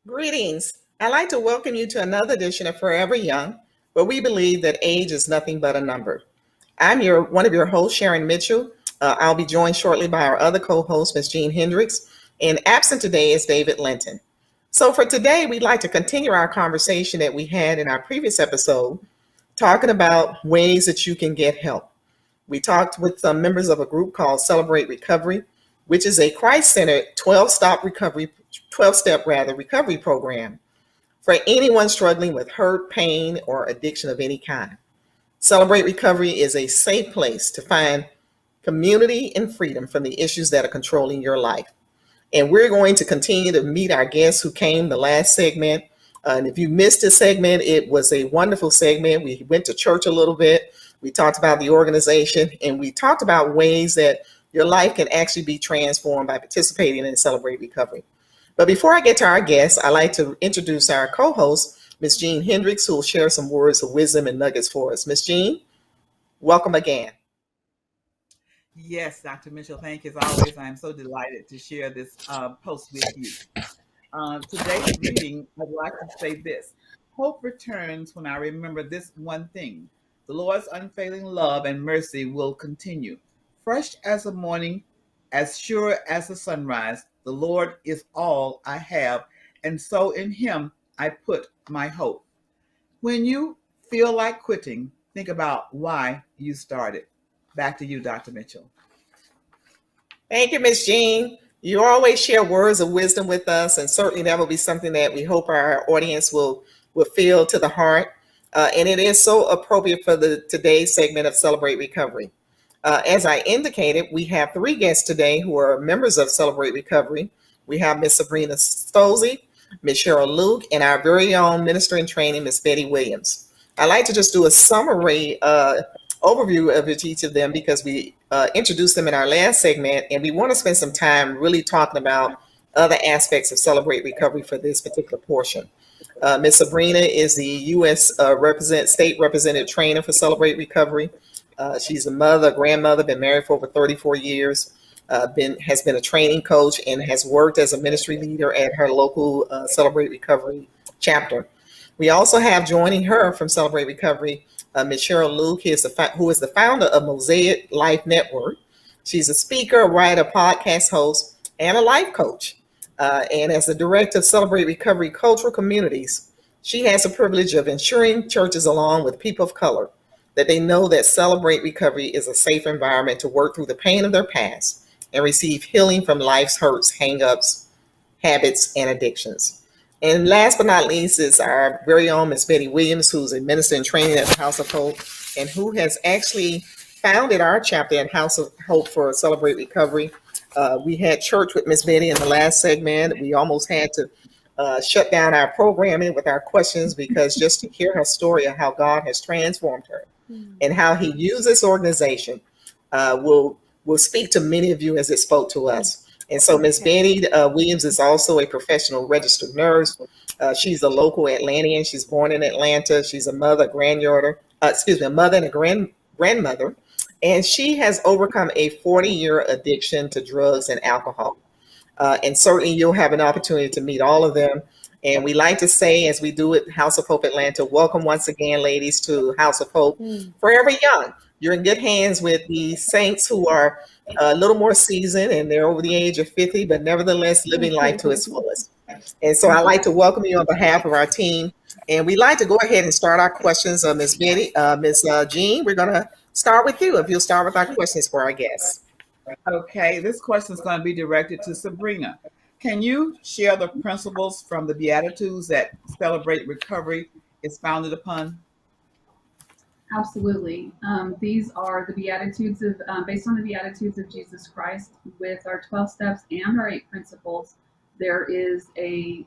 Greetings. I'd like to welcome you to another edition of Forever Young, where we believe that age is nothing but a number. I'm one of your hosts, Sharon Mitchell. I'll be joined shortly by our other co-host, Ms. Jean Hendricks, and absent today is David Linton. So for today, we'd like to continue our conversation that we had in our previous episode, talking about ways that you can get help. We talked with some members of a group called Celebrate Recovery, which is a Christ-centered 12-step recovery program for anyone struggling with hurt, pain, or addiction of any kind. Celebrate Recovery is a safe place to find community and freedom from the issues that are controlling your life. And we're going to continue to meet our guests who came the last segment. And if you missed this segment, it was a wonderful segment. We went to church a little bit. We talked about the organization, and we talked about ways that your life can actually be transformed by participating in Celebrate Recovery. But before I get to our guests, I'd like to introduce our co-host, Ms. Jean Hendricks, who will share some words of wisdom and nuggets for us. Ms. Jean, welcome again. Yes, Dr. Mitchell, thank you as always. I am so delighted to share this post with you. Today's reading, I'd like to say this. Hope returns when I remember this one thing. The Lord's unfailing love and mercy will continue. Fresh as the morning, as sure as the sunrise, the Lord is all I have, and so in him I put my hope. When you feel like quitting, think about why you started. Back to you, Dr. Mitchell. Thank you, Ms. Jean. You always share words of wisdom with us, and certainly that will be something that we hope our audience will feel to the heart. And it is so appropriate for today's segment of Celebrate Recovery. As I indicated, we have three guests today who are members of Celebrate Recovery. We have Ms. Sabrina Stolze, Ms. Cheryl Luke, and our very own minister in training, Ms. Betty Williams. I'd like to just do a summary overview of each of them because we introduced them in our last segment, and we want to spend some time really talking about other aspects of Celebrate Recovery for this particular portion. Ms. Sabrina is the U.S. State Representative Trainer for Celebrate Recovery. She's a mother, a grandmother, been married for over 34 years, has been a training coach, and has worked as a ministry leader at her local Celebrate Recovery chapter. We also have joining her from Celebrate Recovery, Ms. Cheryl Luke, who is the founder of Mosaic Life Network. She's a speaker, a writer, podcast host, and a life coach. And as the director of Celebrate Recovery Cultural Communities, she has the privilege of ensuring churches, along with people of color, that they know that Celebrate Recovery is a safe environment to work through the pain of their past and receive healing from life's hurts, hang-ups, habits, and addictions. And last but not least is our very own Ms. Betty Williams, who's a minister in training at the House of Hope, and who has actually founded our chapter at House of Hope for Celebrate Recovery. We had church with Ms. Betty in the last segment. We almost had to shut down our programming with our questions because just to hear her story of how God has transformed her and how he used this organization will speak to many of you as it spoke to us. And so Ms. Betty Williams is also a professional registered nurse. She's a local Atlantean. She's born in Atlanta. She's a mother, a mother and a grandmother. And she has overcome a 40-year addiction to drugs and alcohol. And certainly you'll have an opportunity to meet all of them. And we like to say, as we do at House of Hope Atlanta, welcome once again, ladies, to House of Hope Forever Young. You're in good hands with the saints who are a little more seasoned, and they're over the age of 50, but nevertheless living life to its fullest. And so I'd like to welcome you on behalf of our team. And we'd like to go ahead and start our questions. Ms. Betty, Ms. Jean, we're going to start with you. If you'll start with our questions for our guests. Okay, this question is going to be directed to Sabrina. Can you share the principles from the Beatitudes that Celebrate Recovery is founded upon? Absolutely. These are the Beatitudes based on the Beatitudes of Jesus Christ with our 12 steps and our 8 principles. There is a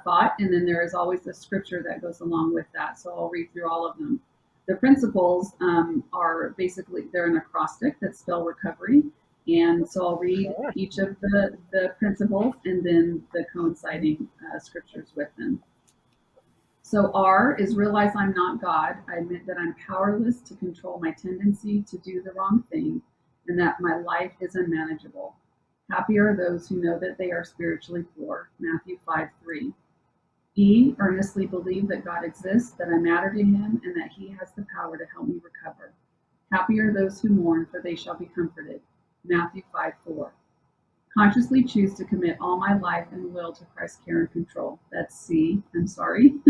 thought, and then there is always the scripture that goes along with that. So I'll read through all of them. The principles are basically, they're an acrostic that spell recovery, And so I'll read each of the principles and then the coinciding scriptures with them. So R is realize I'm not God. I admit that I'm powerless to control my tendency to do the wrong thing and that my life is unmanageable. Happy are those who know that they are spiritually poor. Matthew 5:3. E, earnestly believe that God exists, that I matter to him, and that he has the power to help me recover. Happy are those who mourn, for they shall be comforted. Matthew 5:4. Consciously choose to commit all my life and will to Christ's care and control. That's C, I'm sorry.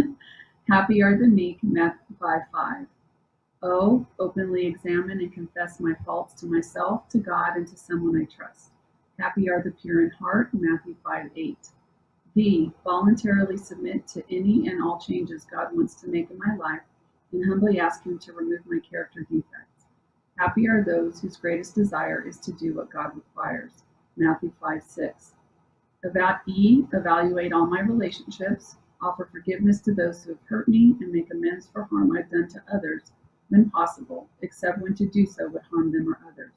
Happy are the meek. Matthew 5:5. O, openly examine and confess my faults to myself, to God, and to someone I trust. Happy are the pure in heart. Matthew 5:8. V, voluntarily submit to any and all changes God wants to make in my life and humbly ask him to remove my character defects. Happy are those whose greatest desire is to do what God requires. Matthew 5:6. About E, evaluate all my relationships, offer forgiveness to those who have hurt me, and make amends for harm I've done to others when possible, except when to do so would harm them or others.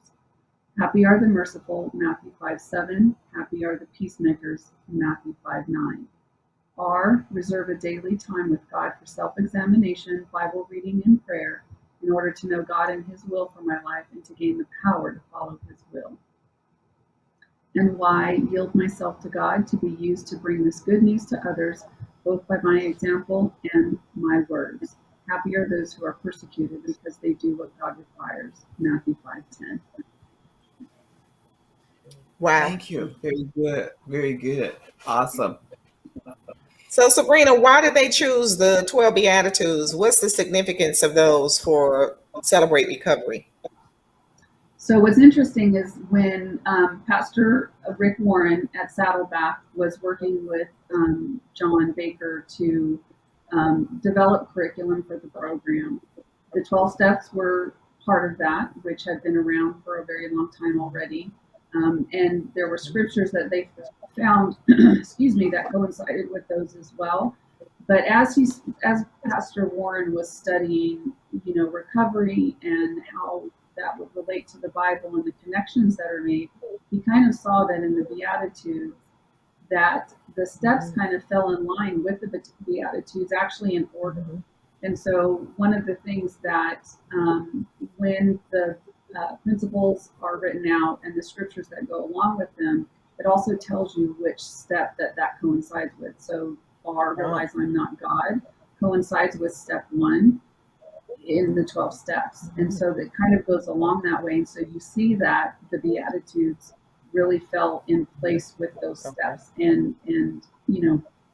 Happy are the merciful. Matthew 5:7. Happy are the peacemakers. Matthew 5:9. R, reserve a daily time with God for self-examination, Bible reading, and prayer in order to know God and his will for my life and to gain the power to follow his will. And Y, yield myself to God to be used to bring this good news to others, both by my example and my words. Happy are those who are persecuted because they do what God requires. Matthew 5:10. Wow. Thank you. Very good. Very good. Awesome. So, Sabrina, why did they choose the 12 Beatitudes? What's the significance of those for Celebrate Recovery? So what's interesting is when Pastor Rick Warren at Saddleback was working with John Baker to develop curriculum for the program, the 12 steps were part of that, which had been around for a very long time already. And there were scriptures that they found, excuse me, that coincided with those as well. But as Pastor Warren was studying, recovery and how that would relate to the Bible and the connections that are made, he kind of saw that in the Beatitudes that the steps kind of fell in line with the Beatitudes, actually in order. And so one of the things that when the principles are written out and the scriptures that go along with them, it also tells you which step that coincides with. So R, realize I'm not God, coincides with step 1 in the 12 steps. And so that kind of goes along that way. And so you see that the Beatitudes really fell in place with those steps and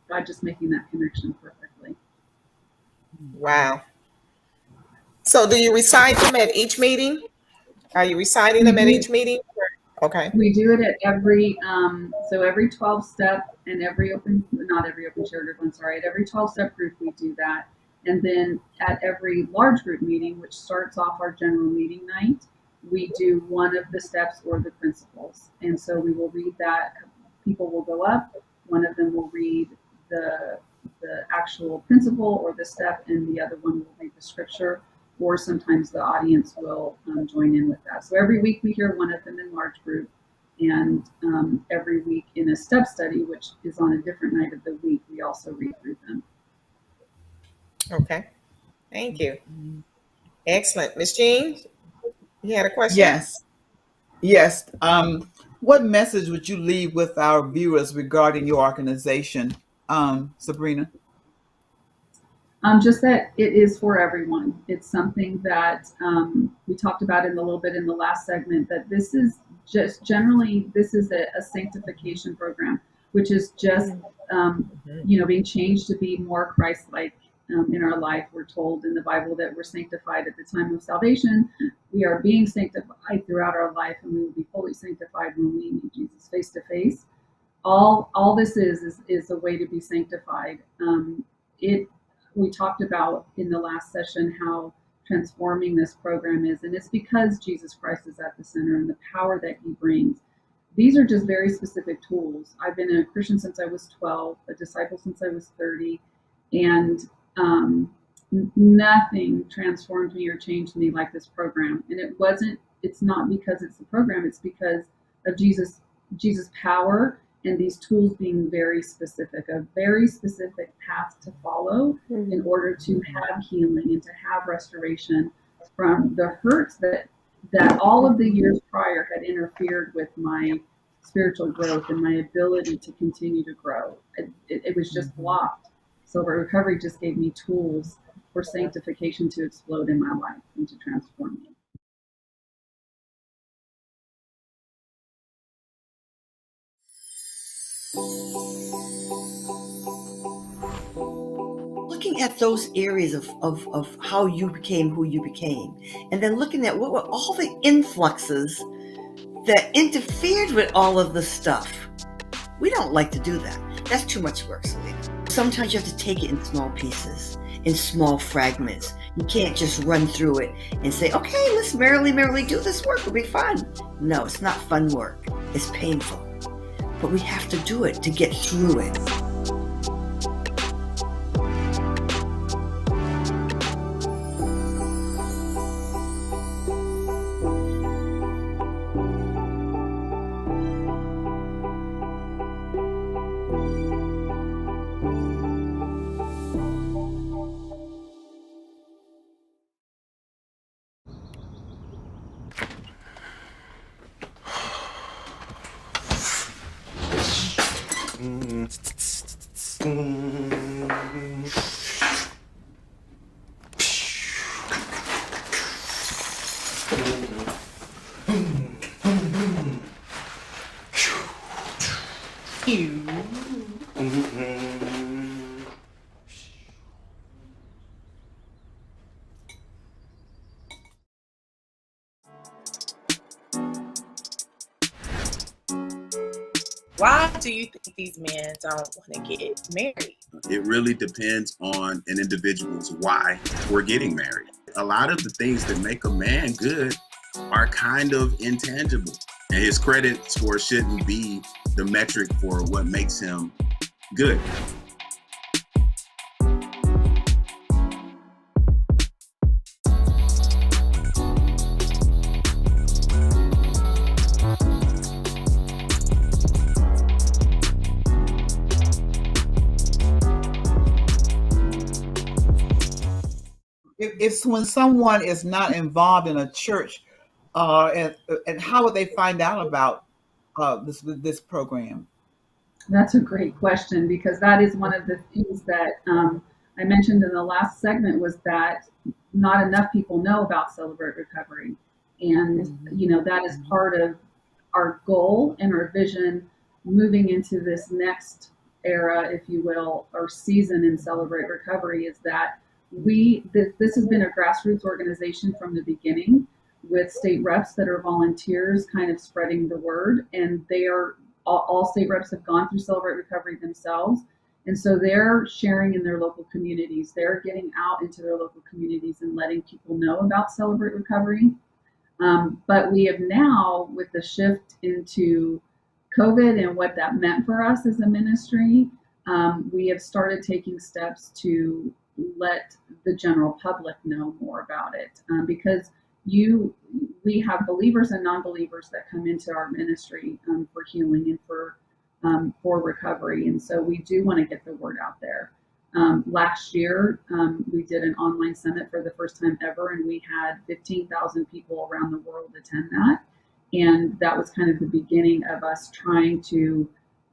God just making that connection perfectly. Wow. So do you recite them at each meeting? Are you reciting them at each meeting? Okay. We do it at every 12 step and at every 12 step group we do that. And then at every large group meeting, which starts off our general meeting night, we do one of the steps or the principles. And so we will read that. People will go up. One of them will read the actual principle or the step, and the other one will read the scripture. Or sometimes the audience will join in with that. So every week we hear one of them in large group, and every week in a step study, which is on a different night of the week, we also read through them. Okay. Thank you. Excellent. Ms. Jean, you had a question? Yes. What message would you leave with our viewers regarding your organization, Sabrina? Just that it is for everyone. It's something that we talked about in a little bit in the last segment, that this is just generally, this is a sanctification program, which is just, being changed to be more Christ-like in our life. We're told in the Bible that we're sanctified at the time of salvation. We are being sanctified throughout our life, and we will be fully sanctified when we meet Jesus face to face. All this is a way to be sanctified. We talked about in the last session how transforming this program is, and it's because Jesus Christ is at the center and the power that he brings. These are just very specific tools. I've been a Christian since I was 12, a disciple since I was 30, and nothing transformed me or changed me like this program. And it's not because it's the program, it's because of Jesus' power, and these tools being very specific, a very specific path to follow in order to have healing and to have restoration from the hurts that all of the years prior had interfered with my spiritual growth and my ability to continue to grow. It was just blocked. Celebrate Recovery just gave me tools for sanctification to explode in my life and to transform me. Looking at those areas of how you became who you became, and then looking at what were all the influxes that interfered with all of the stuff. We don't like to do that. That's too much work, Selena. Sometimes you have to take it in small pieces, in small fragments. You can't just run through it and say, okay, let's merrily do this work. It'll be fun. No, it's not fun work. It's painful. But we have to do it to get through it. Why do you think these men don't want to get married? It really depends on an individual's why we're getting married. A lot of the things that make a man good are kind of intangible. And his credit score shouldn't be the metric for what makes him good. It's when someone is not involved in a church, and how would they find out about this program? That's a great question, because that is one of the things that I mentioned in the last segment, was that not enough people know about Celebrate Recovery. And, that is part of our goal and our vision moving into this next era, if you will, or season in Celebrate Recovery, is that this has been a grassroots organization from the beginning, with state reps that are volunteers kind of spreading the word. And they are all state reps have gone through Celebrate Recovery themselves. And so they're sharing in their local communities. They're getting out into their local communities and letting people know about Celebrate Recovery. But we have now, with the shift into COVID and what that meant for us as a ministry, we have started taking steps to let the general public know more about it, because we have believers and non-believers that come into our ministry for healing and for recovery, and so we do want to get the word out there. Last year, we did an online summit for the first time ever, and we had 15,000 people around the world attend that, and that was kind of the beginning of us trying to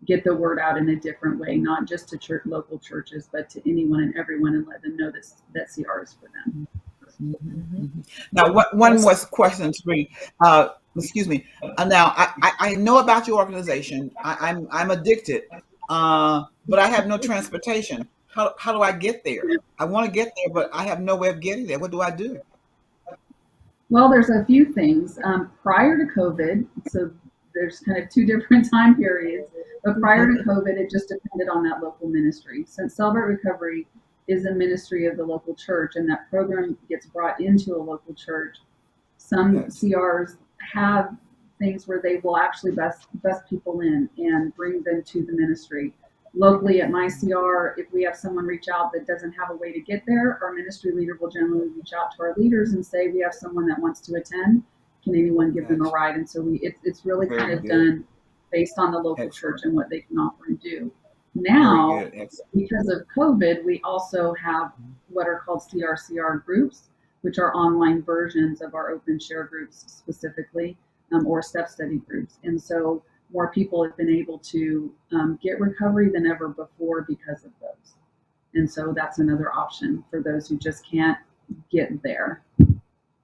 get the word out in a different way, not just to local churches, but to anyone and everyone, and let them know that CR is for them. Mm-hmm. Now, one more question to me. Excuse me. Now, I know about your organization. I'm addicted, but I have no transportation. How do I get there? I want to get there, but I have no way of getting there. What do I do? Well, there's a few things. Prior to COVID, so there's kind of two different time periods. But prior to COVID, it just depended on that local ministry. Since Celebrate Recovery is a ministry of the local church, and that program gets brought into a local church, some CRs have things where they will actually best people in and bring them to the ministry. Locally at my CR, if we have someone reach out that doesn't have a way to get there, our ministry leader will generally reach out to our leaders and say, we have someone that wants to attend. can anyone give them a ride? And so it's really Very kind of good. done based on the local Excellent. church and what they can offer and do. Now, Very good. Excellent. because of COVID, we also have what are called CRCR groups, which are online versions of our open share groups specifically, or step study groups. And so more people have been able to get recovery than ever before because of those. And so that's another option for those who just can't get there.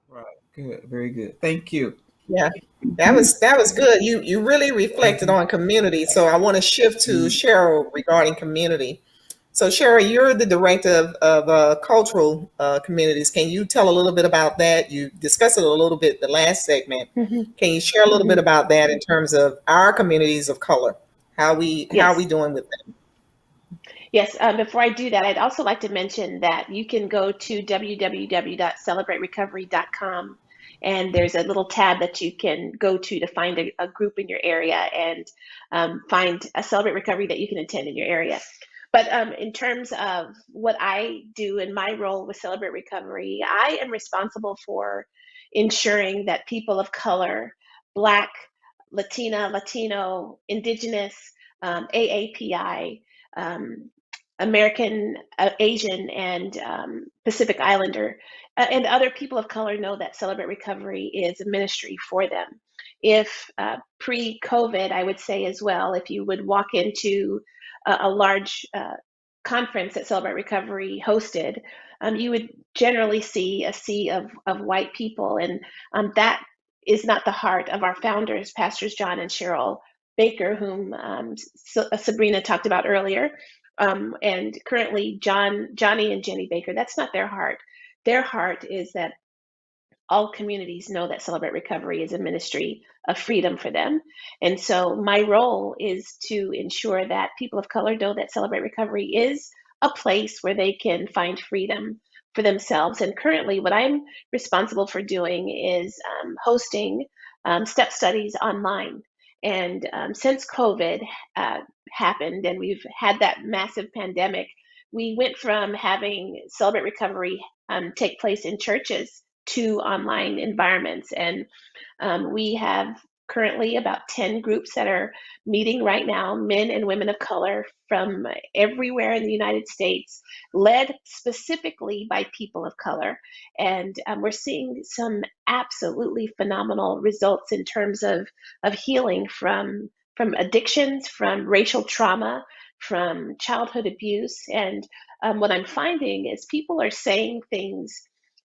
Right. Good. Very good. Thank you. Yeah, that was good. You really reflected on community. So I want to shift to Cheryl regarding community. So Cheryl, you're the director of cultural communities. Can you tell a little bit about that? You discussed it a little bit the last segment. Mhm. Can you share a little bit about that in terms of our communities of color? How are we Yes. doing with them? Yes. Before I do that, I'd also like to mention that you can go to www.celebraterecovery.com, and there's a little tab that you can go to find a group in your area and find a Celebrate Recovery that you can attend in your area. But in terms of what I do in my role with Celebrate Recovery, I am responsible for ensuring that people of color, Black, Latina, Latino, Indigenous, AAPI, American, Asian, and Pacific Islander, and other people of color know that Celebrate Recovery is a ministry for them. If pre-COVID, I would say as well, if you would walk into a large conference that Celebrate Recovery hosted, you would generally see a sea of white people, and that is not the heart of our founders, Pastors John and Cheryl Baker, whom Sabrina talked about earlier. And currently Johnny and Jenny Baker, that's not their heart. Their heart is that all communities know that Celebrate Recovery is a ministry of freedom for them. And so my role is to ensure that people of color know that Celebrate Recovery is a place where they can find freedom for themselves. And currently what I'm responsible for doing is hosting step studies online. And since COVID happened and we've had that massive pandemic, we went from having Celebrate Recovery take place in churches to online environments. And we have currently about 10 groups that are meeting right now, men and women of color from everywhere in the United States, led specifically by people of color. And we're seeing some absolutely phenomenal results in terms of healing from addictions, from racial trauma, from childhood abuse. And what I'm finding is people are saying things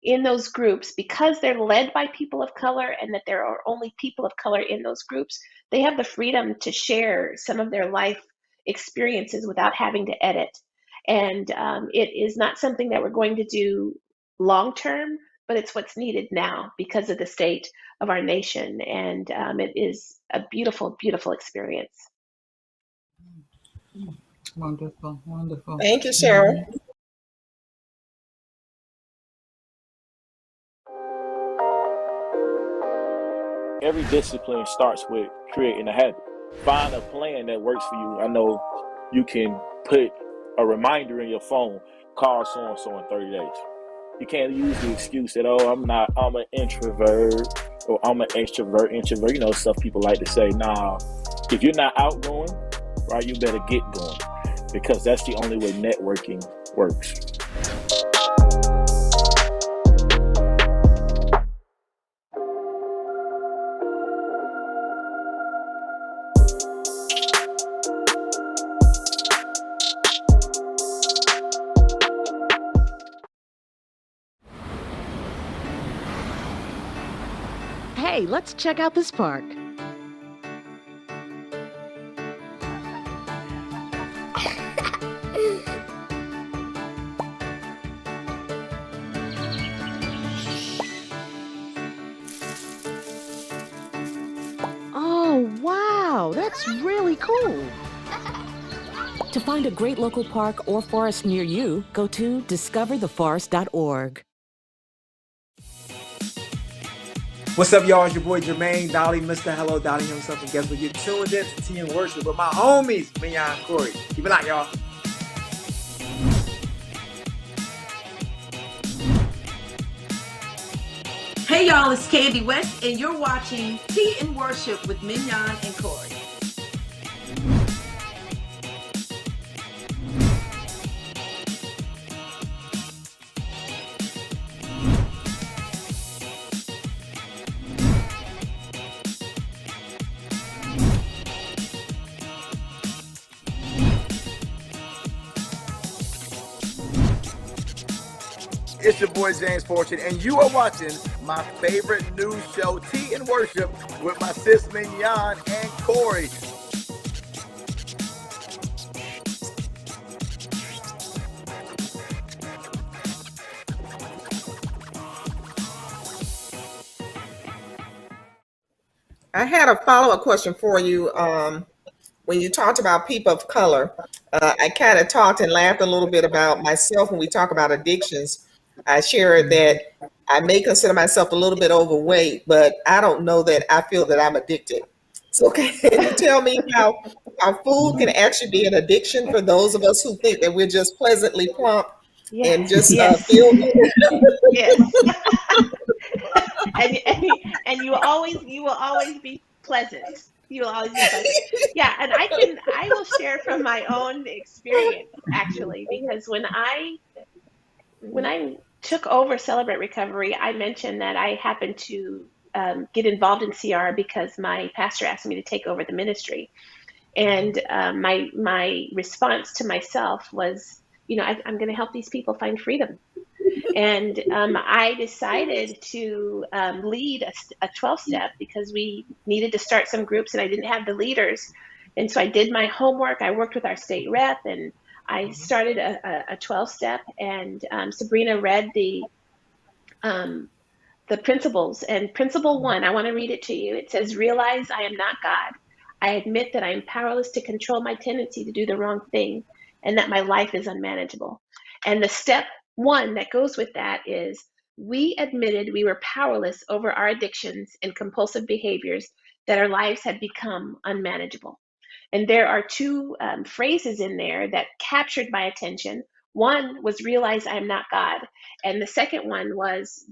in those groups because they're led by people of color and that there are only people of color in those groups. They have the freedom to share some of their life experiences without having to edit. And it is not something that we're going to do long term, but it's what's needed now because of the state of our nation. And it is a beautiful, beautiful experience. Wonderful. Wonderful. Thank you, Cheryl. Every discipline starts with creating a habit. Find a plan that works for you. I know you can put a reminder in your phone, call so-and-so in 30 days. You can't use the excuse that, I'm an introvert or I'm an extrovert. You know, stuff people like to say. Nah, if you're not outgoing, right, you better get going because that's the only way networking works. Hey, let's check out this park. Oh, wow, that's really cool. To find a great local park or forest near you, go to discovertheforest.org. What's up, y'all? It's your boy Jermaine Dolly, Mr. Hello Dolly himself, and guess what? You're tuned in to Tea and Worship with my homies, Mignon and Corey. Keep it out, y'all. Hey Hey y'all, it's Candy West, and you're watching Tea and Worship with Mignon and Corey. It's your boy James Fortune, and you are watching my favorite news show, Tea and Worship, with my sis Mignon and Corey. I had a follow-up question for you. When you talked about people of color, I kind of talked and laughed a little bit about myself when we talk about addictions. I shared that I may consider myself a little bit overweight, but I don't know that I feel that I'm addicted. So can you tell me how food can actually be an addiction for those of us who think that we're just pleasantly plump and just feel good? Yes. and you will always be pleasant. You will always be pleasant. Yeah, and I will share from my own experience actually, because when I took over Celebrate Recovery, I mentioned that I happened to get involved in CR because my pastor asked me to take over the ministry. And my response to myself was, I'm going to help these people find freedom. And I decided to lead a 12-step because we needed to start some groups and I didn't have the leaders. And so I did my homework. I worked with our state rep and I started a 12-step, and Sabrina read the principles. And principle 1, I want to read it to you. It says, realize I am not God. I admit that I am powerless to control my tendency to do the wrong thing and that my life is unmanageable. And the step 1 that goes with that is we admitted we were powerless over our addictions and compulsive behaviors, that our lives had become unmanageable. And there are 2 phrases in there that captured my attention. One was realize I am not God. And the second one was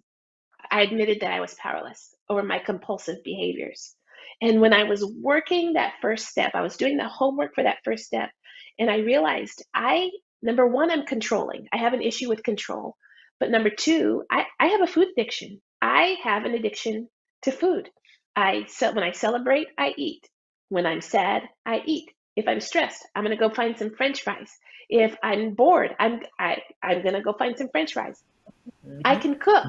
I admitted that I was powerless over my compulsive behaviors. And when I was working that first step, I was doing the homework for that first step, and I realized number 1, I'm controlling. I have an issue with control. But number 2, I have a food addiction. I have an addiction to food. When I celebrate, I eat. When I'm sad, I eat. If I'm stressed, I'm going to go find some French fries. If I'm bored, I'm going to go find some French fries. Mm-hmm. I can cook.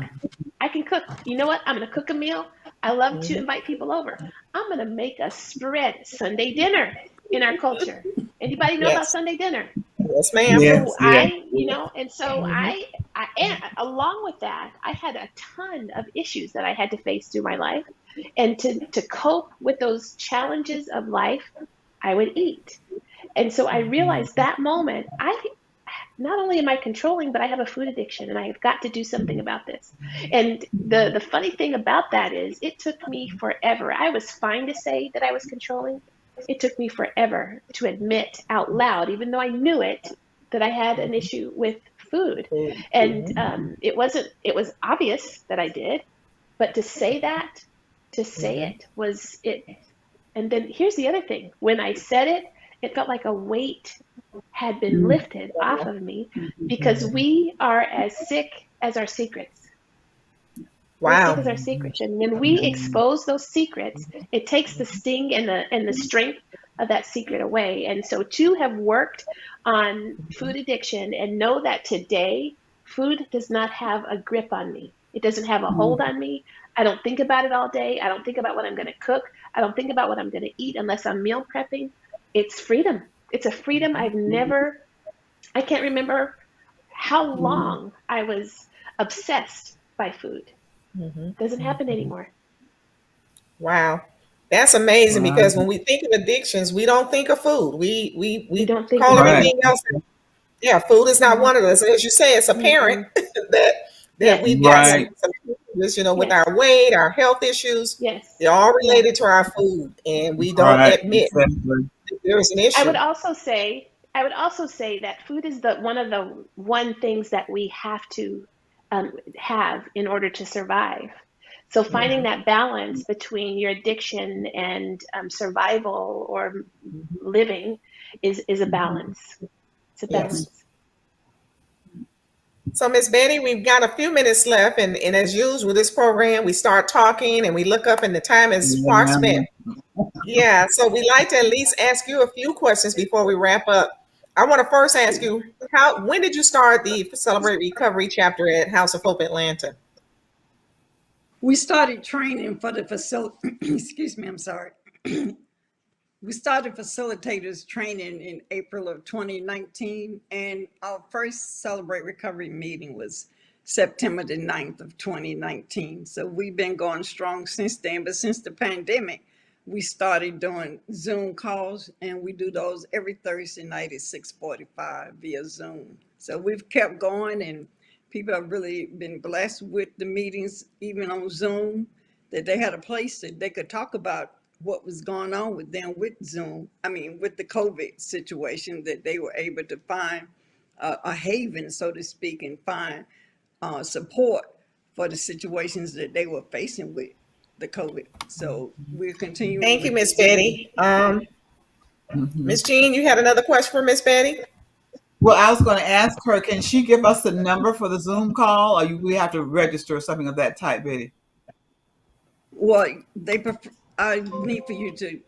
You know what? I'm going to cook a meal. I love to invite people over. I'm going to make a spread, Sunday dinner in our culture. Anybody know about Sunday dinner? Yes, ma'am. So I along with that, I had a ton of issues that I had to face through my life. And to cope with those challenges of life, I would eat. And so I realized that moment, not only am I controlling, but I have a food addiction and I've got to do something about this. And the funny thing about that is it took me forever. I was fine to say that I was controlling. It took me forever to admit out loud, even though I knew it, that I had an issue with food. And it was obvious that I did, but to say it was it. And then here's the other thing. When I said it, it felt like a weight had been lifted off of me, because we are as sick as our secrets. Wow. We're sick as our secrets. And when we expose those secrets, it takes the sting and the strength of that secret away. And so to have worked on food addiction and know that today food does not have a grip on me. It doesn't have a hold on me. I don't think about it all day. I don't think about what I'm going to cook. I don't think about what I'm going to eat unless I'm meal prepping. It's freedom. It's a freedom I can't remember how long I was obsessed by food. Doesn't happen anymore. Wow. That's amazing, because when we think of addictions, we don't think of food. We don't think call of everything else. Yeah, food is not one of those. As you say, it's apparent that we've got some issues, with our weight, our health issues. Yes. They're all related to our food, and we don't admit that there's an issue. I would also say that food is one of the things that we have to have in order to survive. So finding that balance between your addiction and survival or living is a balance. It's a balance. Yes. So, Miss Betty, we've got a few minutes left, and as usual, this program, we start talking and we look up and the time is far spent. Yeah, so we like to at least ask you a few questions before we wrap up. I want to first ask you, when did you start the Celebrate Recovery chapter at House of Hope Atlanta? We started training for the facility. Excuse me, I'm sorry. We started facilitators training in April of 2019, and our first Celebrate Recovery meeting was September the 9th of 2019. So we've been going strong since then, but since the pandemic, we started doing Zoom calls, and we do those every Thursday night at 6:45 via Zoom. So we've kept going, and people have really been blessed with the meetings, even on Zoom, that they had a place that they could talk about what was going on with them with Zoom. I mean, with the COVID situation, that they were able to find a haven, so to speak, and find support for the situations that they were facing with the COVID. So we're continuing. Thank you, Miss Betty. Miss Jean, you had another question for Miss Betty? Well, I was going to ask her, can she give us the number for the Zoom call, or we have to register or something of that type, Betty? Well, I need for you to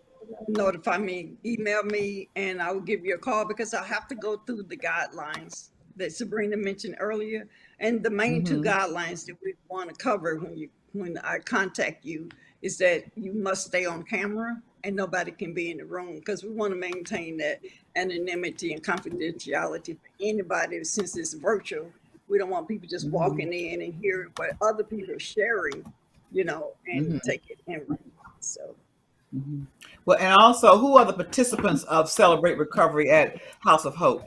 notify me, email me, and I will give you a call, because I have to go through the guidelines that Sabrina mentioned earlier. And the main two guidelines that we want to cover when I contact you is that you must stay on camera and nobody can be in the room, because we want to maintain that anonymity and confidentiality for anybody. Since it's virtual, we don't want people just walking in and hearing what other people are sharing, and take it in. So, well, and also, who are the participants of Celebrate Recovery at House of Hope?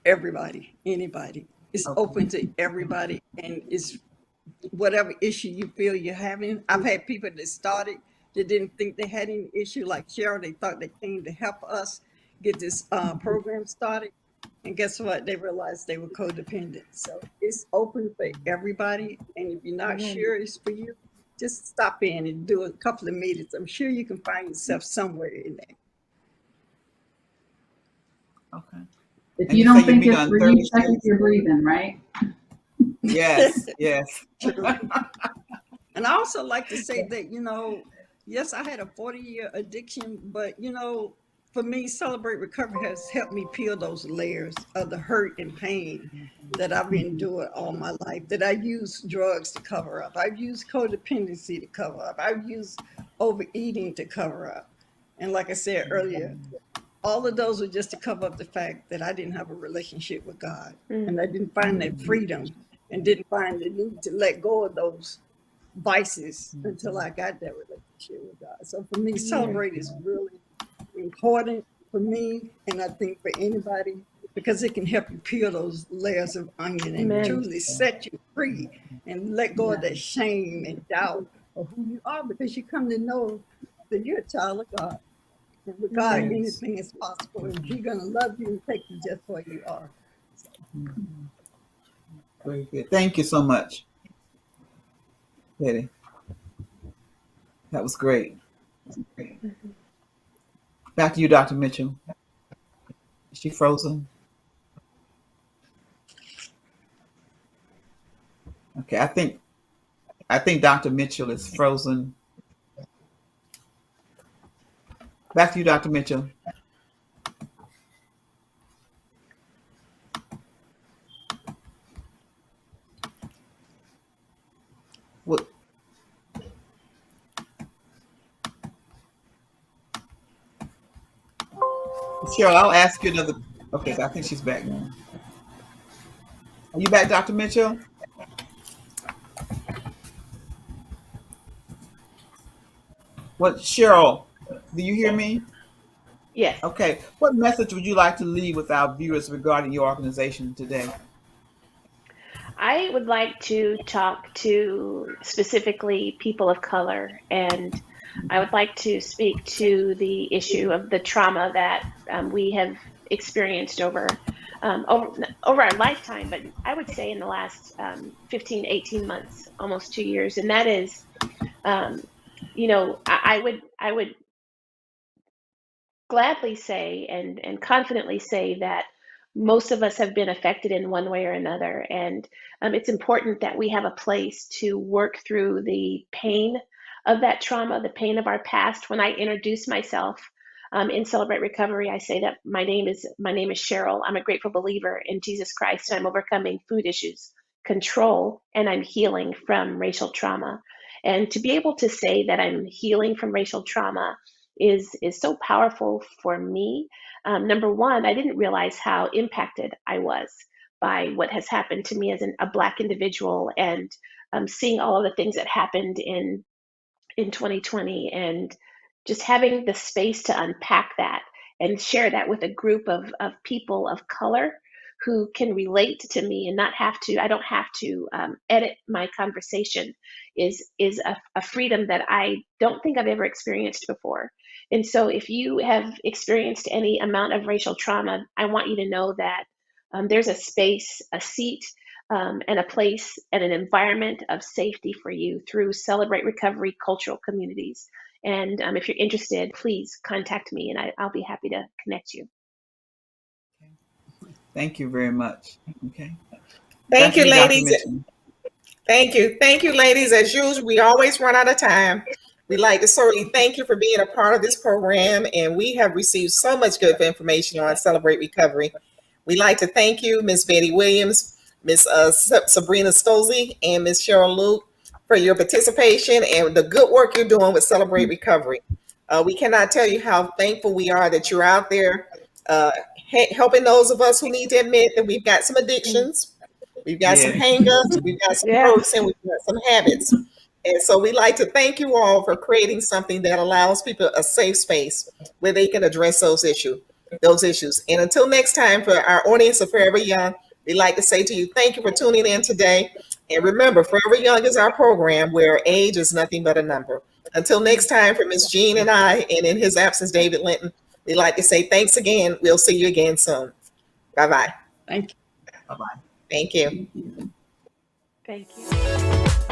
Everybody, anybody. It's open to everybody, and it's whatever issue you feel you're having. I've had people that started that didn't think they had any issue, like Cheryl. They thought they came to help us get this program started, and guess what? They realized they were codependent. So it's open for everybody, and if you're not sure it's for you, just stop in and do a couple of meetings. I'm sure you can find yourself somewhere in there. Okay. If you don't think it's for you, check if you're breathing, right? Yes, yes. True. And I also like to say that, yes, I had a 40-year addiction, but, for me, Celebrate Recovery has helped me peel those layers of the hurt and pain that I've endured all my life, that I used drugs to cover up. I've used codependency to cover up. I've used overeating to cover up. And like I said earlier, all of those were just to cover up the fact that I didn't have a relationship with God, and I didn't find that freedom, and didn't find the need to let go of those vices until I got that relationship with God. So for me, Celebrate is really important for me, and I think for anybody, because it can help you peel those layers of onion and truly set you free and let go of that shame and doubt of who you are, because you come to know that you're a child of God. And with God, anything is possible, and He's going to love you and take you just where you are. So. Very good. Thank you so much, Betty. That was great. Back to you, Dr. Mitchell. Is she frozen? Okay, I think Dr. Mitchell is frozen. Back to you, Dr. Mitchell. What? Cheryl, I'll ask you another. Okay, I think she's back now. Are you back, Dr. Mitchell? What, Cheryl? Do you hear me? Yes. Okay. What message would you like to leave with our viewers regarding your organization today? I would like to talk to specifically people of color, and I would like to speak to the issue of the trauma that we have experienced over over our lifetime, but I would say in the last 15, 18 months, almost 2 years. And that is, I would gladly say and confidently say that most of us have been affected in one way or another. And it's important that we have a place to work through the pain of that trauma, the pain of our past. When I introduce myself in Celebrate Recovery, I say that my name is Cheryl. I'm a grateful believer in Jesus Christ. I'm overcoming food issues, control, and I'm healing from racial trauma. And to be able to say that I'm healing from racial trauma is so powerful for me. Number one, I didn't realize how impacted I was by what has happened to me as a Black individual, and seeing all of the things that happened in 2020, and just having the space to unpack that and share that with a group of people of color who can relate to me and I don't have to edit my conversation is a freedom that I don't think I've ever experienced before. And so if you have experienced any amount of racial trauma, I want you to know that there's a space, a seat, and a place and an environment of safety for you through Celebrate Recovery cultural communities. And if you're interested, please contact me and I'll be happy to connect you. Thank you very much. Okay. Thank you, Dr. ladies. Mitchell. Thank you. Thank you, ladies. As usual, we always run out of time. We'd like to certainly thank you for being a part of this program, and we have received so much good information on Celebrate Recovery. We'd like to thank you, Ms. Betty Williams, Ms. Sabrina Stolze, and Ms. Cheryl Luke for your participation and the good work you're doing with Celebrate Recovery. We cannot tell you how thankful we are that you're out there helping those of us who need to admit that we've got some addictions, we've got some hang-ups, we've got some hurts, and we've got some habits. And so we'd like to thank you all for creating something that allows people a safe space where they can address those issues. And until next time, for our audience of Forever Young, we'd like to say to you, thank you for tuning in today. And remember, Forever Young is our program where age is nothing but a number. Until next time, for Ms. Jean and I, and in his absence, David Linton, we'd like to say thanks again. We'll see you again soon. Bye-bye. Thank you. Bye-bye. Thank you. Thank you.